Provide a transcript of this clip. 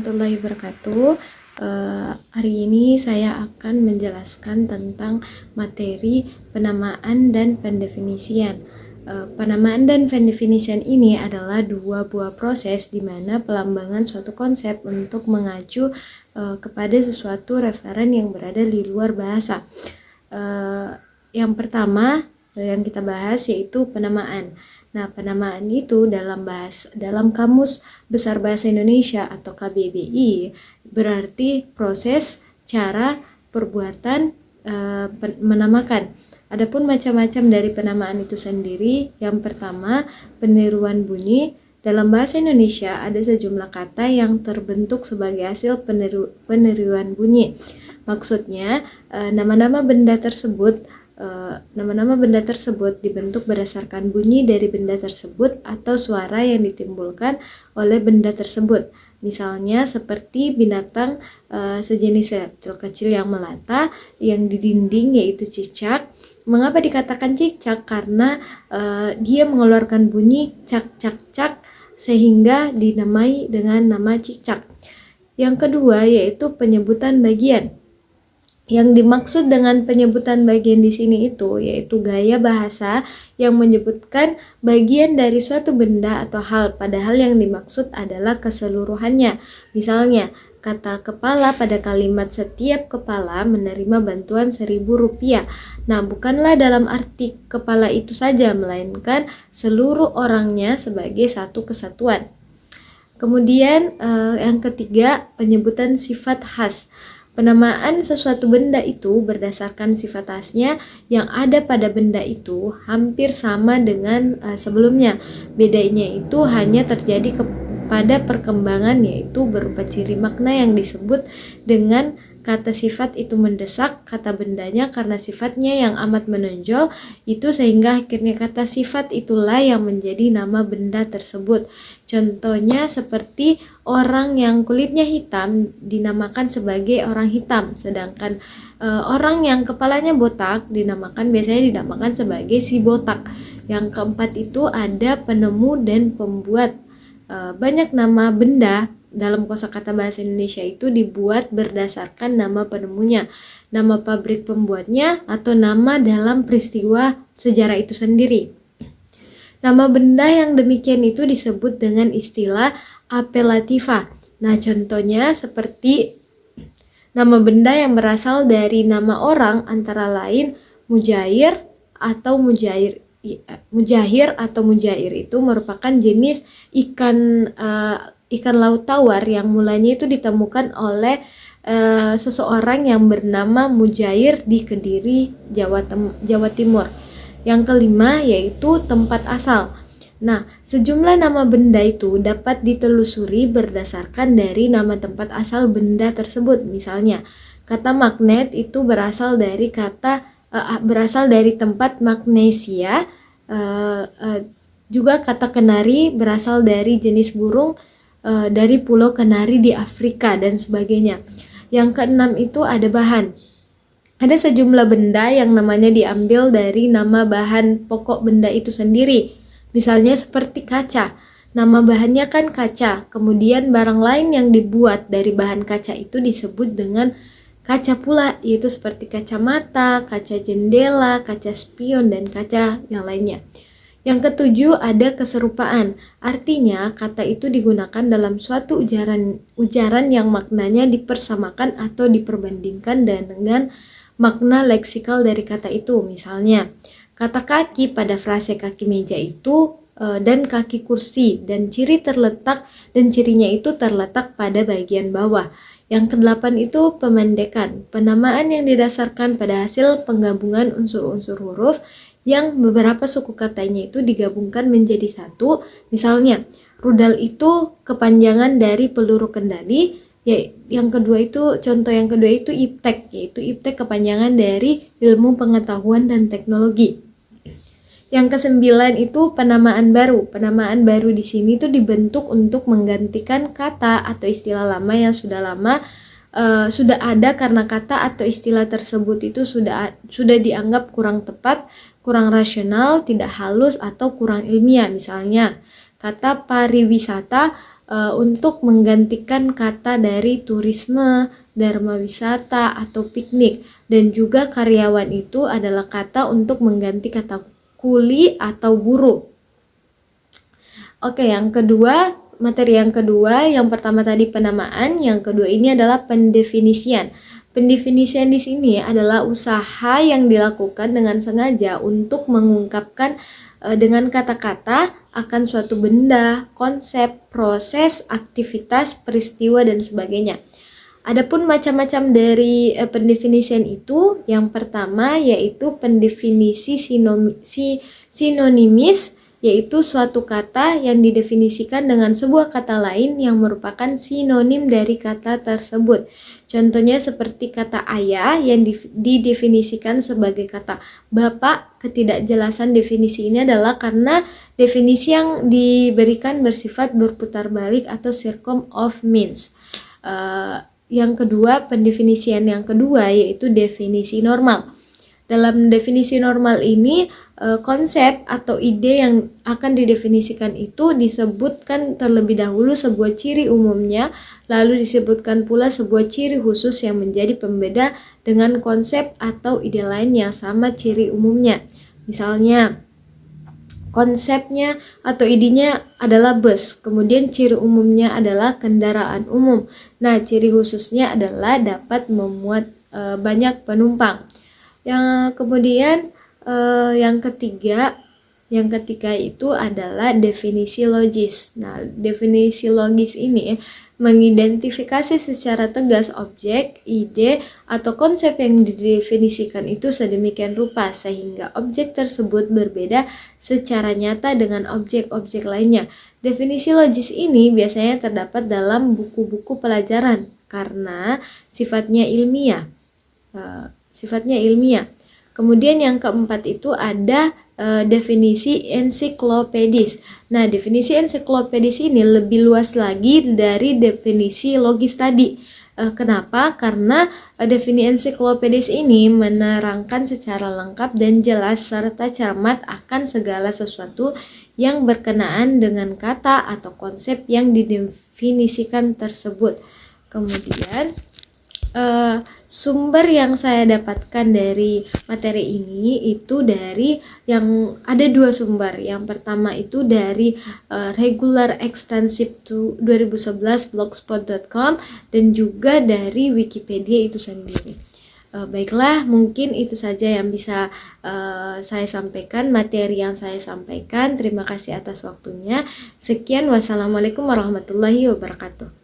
warahmatullahi wabarakatuh. Hari ini saya akan menjelaskan tentang materi penamaan dan pendefinisian. Penamaan dan pendefinisian ini adalah dua buah proses di mana pelambangan suatu konsep untuk mengacu kepada sesuatu referen yang berada di luar bahasa. Yang pertama yang kita bahas yaitu penamaan. Nah, penamaan itu dalam Kamus Besar Bahasa Indonesia atau KBBI berarti proses, cara, perbuatan menamakan. Adapun macam-macam dari penamaan itu sendiri, yang pertama peniruan bunyi. Dalam bahasa Indonesia ada sejumlah kata yang terbentuk sebagai hasil peniruan bunyi. Maksudnya nama-nama benda tersebut dibentuk berdasarkan bunyi dari benda tersebut atau suara yang ditimbulkan oleh benda tersebut. Misalnya seperti binatang sejenis reptil kecil yang melata yang di dinding yaitu cicak. Mengapa dikatakan cicak? Karena dia mengeluarkan bunyi cak cak cak sehingga dinamai dengan nama cicak. Yang kedua yaitu penyebutan bagian. Yang dimaksud dengan penyebutan bagian di sini itu yaitu gaya bahasa yang menyebutkan bagian dari suatu benda atau hal, padahal yang dimaksud adalah keseluruhannya. Misalnya, kata kepala pada kalimat setiap kepala menerima bantuan Rp1.000. Nah, bukanlah dalam arti kepala itu saja, melainkan seluruh orangnya sebagai satu kesatuan. Kemudian yang ketiga, penyebutan sifat khas. Penamaan sesuatu benda itu berdasarkan sifat khasnya yang ada pada benda itu hampir sama dengan sebelumnya. Bedanya itu hanya terjadi pada perkembangan, yaitu berupa ciri makna yang disebut dengan kata sifat itu mendesak kata bendanya karena sifatnya yang amat menonjol itu, sehingga akhirnya kata sifat itulah yang menjadi nama benda tersebut. Contohnya seperti orang yang kulitnya hitam dinamakan sebagai orang hitam, sedangkan orang yang kepalanya botak biasanya dinamakan sebagai si botak. Yang keempat itu ada penemu dan pembuat. Banyak nama benda dalam kosakata bahasa Indonesia itu dibuat berdasarkan nama penemunya, nama pabrik pembuatnya, atau nama dalam peristiwa sejarah itu sendiri. Nama benda yang demikian itu disebut dengan istilah apelativa. Nah, contohnya seperti nama benda yang berasal dari nama orang antara lain Mujahir atau Mujair. Mujahir atau Mujair itu merupakan jenis ikan laut tawar yang mulanya itu ditemukan oleh seseorang yang bernama Mujair di Kediri, Jawa Timur. Yang kelima yaitu tempat asal. Nah, sejumlah nama benda itu dapat ditelusuri berdasarkan dari nama tempat asal benda tersebut. Misalnya, kata magnet itu berasal dari tempat magnesia. Juga kata kenari berasal dari jenis burung dari Pulau Kenari di Afrika dan sebagainya. Yang keenam itu ada bahan. Ada sejumlah benda yang namanya diambil dari nama bahan pokok benda itu sendiri. Misalnya seperti kaca. Nama bahannya kan kaca. Kemudian barang lain yang dibuat dari bahan kaca itu disebut dengan kaca pula, yaitu seperti kacamata, kaca jendela, kaca spion, dan kaca yang lainnya. Yang ketujuh ada keserupaan. Artinya kata itu digunakan dalam suatu ujaran yang maknanya dipersamakan atau diperbandingkan dengan makna leksikal dari kata itu. Misalnya, kata kaki pada frase kaki meja itu dan kaki kursi, dan cirinya itu terletak pada bagian bawah. Yang kedelapan itu pemendekan. Penamaan yang didasarkan pada hasil penggabungan unsur-unsur huruf yang beberapa suku katanya itu digabungkan menjadi satu. Misalnya, rudal itu kepanjangan dari peluru kendali. Contoh yang kedua itu iptek, yaitu iptek kepanjangan dari ilmu pengetahuan dan teknologi. Yang kesembilan itu penamaan baru. Penamaan baru di sini tuh dibentuk untuk menggantikan kata atau istilah lama yang sudah ada karena kata atau istilah tersebut itu sudah dianggap kurang tepat, kurang rasional, tidak halus, atau kurang ilmiah. Misalnya, kata pariwisata untuk menggantikan kata dari turisme, dharma wisata, atau piknik. Dan juga karyawan itu adalah kata untuk mengganti kata kuli atau buruh. Oke, yang kedua, materi yang kedua, yang pertama tadi penamaan, yang kedua ini adalah pendefinisian. Pendefinisian di sini adalah usaha yang dilakukan dengan sengaja untuk mengungkapkan dengan kata-kata akan suatu benda, konsep, proses, aktivitas, peristiwa, dan sebagainya. Adapun macam-macam dari pendefinisian itu, yang pertama yaitu pendefinisi sinonimis, yaitu suatu kata yang didefinisikan dengan sebuah kata lain yang merupakan sinonim dari kata tersebut. Contohnya seperti kata ayah yang didefinisikan sebagai kata bapak. Ketidakjelasan definisi ini adalah karena definisi yang diberikan bersifat berputar balik atau circle of means. Yang kedua, pendefinisian yang kedua yaitu definisi normal. Dalam definisi normal ini, konsep atau ide yang akan didefinisikan itu disebutkan terlebih dahulu sebuah ciri umumnya, lalu disebutkan pula sebuah ciri khusus yang menjadi pembeda dengan konsep atau ide lain yang sama ciri umumnya. Misalnya, konsepnya atau idenya adalah bus, kemudian ciri umumnya adalah kendaraan umum. Nah, ciri khususnya adalah dapat memuat banyak penumpang. Kemudian yang ketiga itu adalah definisi logis. Nah, definisi logis ini mengidentifikasi secara tegas objek, ide, atau konsep yang didefinisikan itu sedemikian rupa sehingga objek tersebut berbeda secara nyata dengan objek-objek lainnya. Definisi logis ini biasanya terdapat dalam buku-buku pelajaran karena sifatnya ilmiah. Kemudian yang keempat itu ada definisi ensiklopedis. Nah, definisi ensiklopedis ini lebih luas lagi dari definisi logis tadi. Kenapa? Karena definisi ensiklopedis ini menerangkan secara lengkap dan jelas serta cermat akan segala sesuatu yang berkenaan dengan kata atau konsep yang didefinisikan tersebut. Kemudian sumber yang saya dapatkan dari materi ini itu dari yang ada dua sumber. Yang pertama itu dari Regular Extensive 2011 blogspot.com dan juga dari Wikipedia itu sendiri. Baiklah, mungkin itu saja yang bisa saya sampaikan, materi yang saya sampaikan. Terima kasih atas waktunya. Sekian, wassalamualaikum warahmatullahi wabarakatuh.